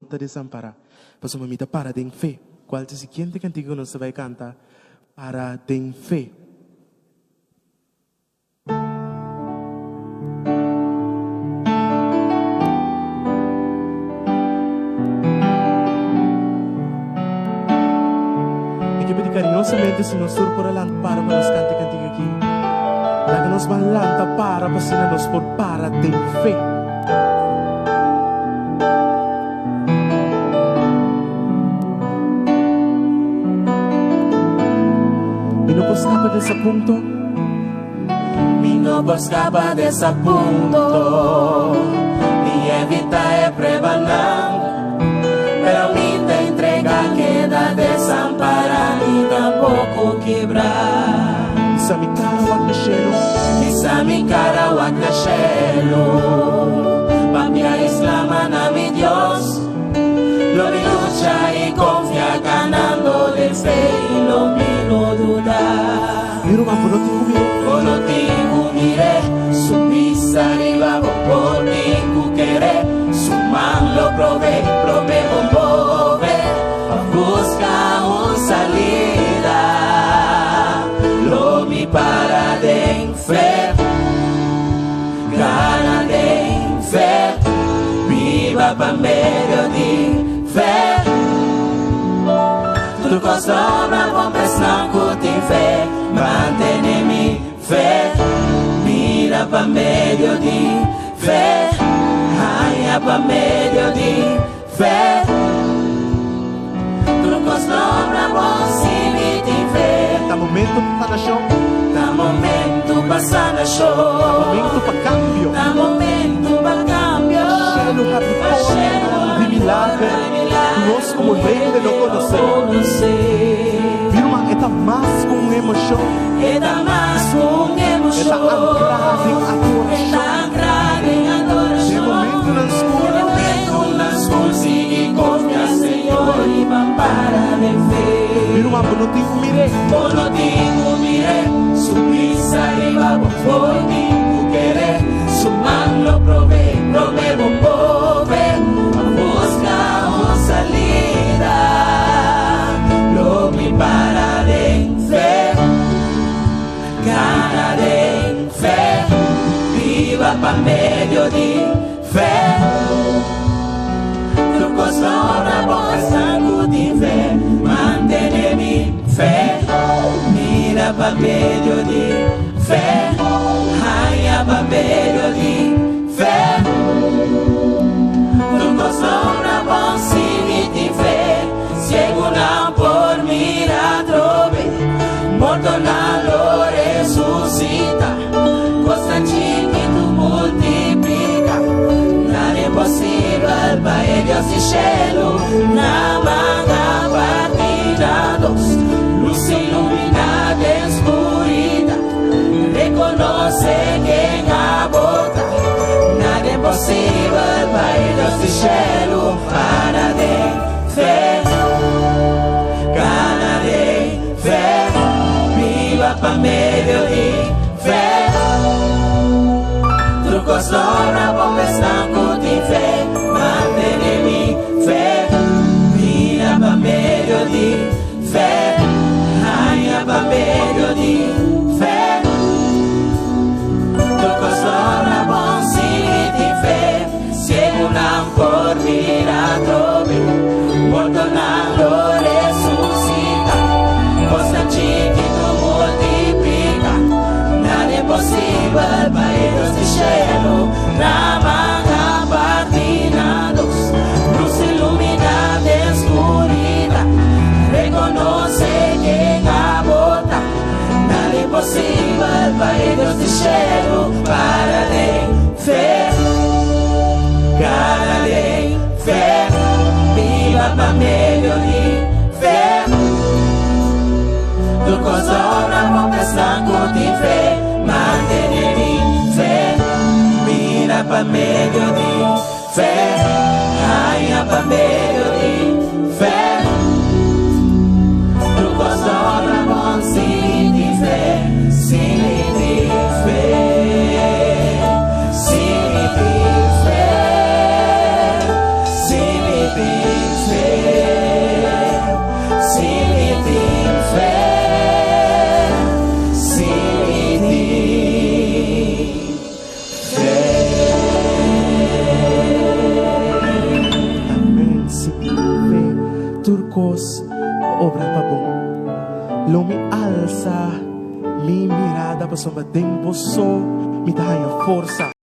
te desampara. Pues mamita, para ten fe. ¿Cuál es el siguiente cantigo que nos va a cantar? Para ten fe. Y que pedir cariñosamente si nos sur por adelante para nos cante cantigo aquí. La que nos van lanta para nos por para ten fe. Escapa desse ponto. Mi no escapa desse ponto. Mi evita é prebanando. Pero mi te entrega queda desamparada e tampouco quebrar. Isa mi cara wag na shelo. Isa mi cara wag na shelo. Papia islama na mi Dios. Lo mi lucha y confía ganando de fe y lo miro dudar. Pero más por lo tengo mire, su pisa arriba por tengo querer, su man lo probé bombobe, busca una salida, lo mi para de fe, gana de fe, viva pa medio de fe. Tu costuma bom pensar que tem fé, mantém mi fé, mira pa medio de fé, haya pa medio de fé. Tu costuma bom se tem fé. Tá momento para na show. Tá momento passar na show. Tá momento para cambio. Tá momento para cambio. Cheio de milagre. Nós como rei de não conhecer. Firma está mais com emoção. Está mais com emoção. Está ancrado em adoração. De momento na escura. De momento na escura. Sigue confia Senhor e para de ver. Firma bonotinho mire. Bonotinho mire. Subisa arriba por ti querer. Su man lo probé bombove. Busca una salida. Lo mi para de fe. Gana de fe. Viva pa medio de fe. Tu costuma bolsa de fe. Mantene mi fe. Mira pa medio de fe. Haya pa medio de fe. Tu costuma bolsa de fe. Ciego não por mirar trove. Morto na lo resucita. Constante que tu multiplica. Nada é possível para Deus e cielo. Na manga partirados. Luz iluminada escuridão. Reconoce quem aborta. Nada é possível para Deus e cielo. Para de fé. Gana de fé. Viva pa medio de fé. Trucos dobra bom estanco de fé. Mantém mi fé. Mira pa medio de fé. Haya pa medio de fé. Trucos dobra bom se de fé. Ciego não por mirar trove. Morto na lo resucita. Constante que tu multiplica. Nada é possível para Deus de cielo. Na manga partinados. Luz iluminada escuridão. Reconoce quem aborta. Nada é possível para Deus de cielo. Para de fé. Gana de fé. Viva pa medio de fé. Tu costuma bom estanco de fé. Mantém mi fé. Mira pa medio de fé. Haya pa medio de fé. Tu costuma bom se de fé. Se de fé. Se de fé. Se de fé. ojos, obra pa bom. Lumi alza mi mirada pa sa mading puso, mi tahayang forsa.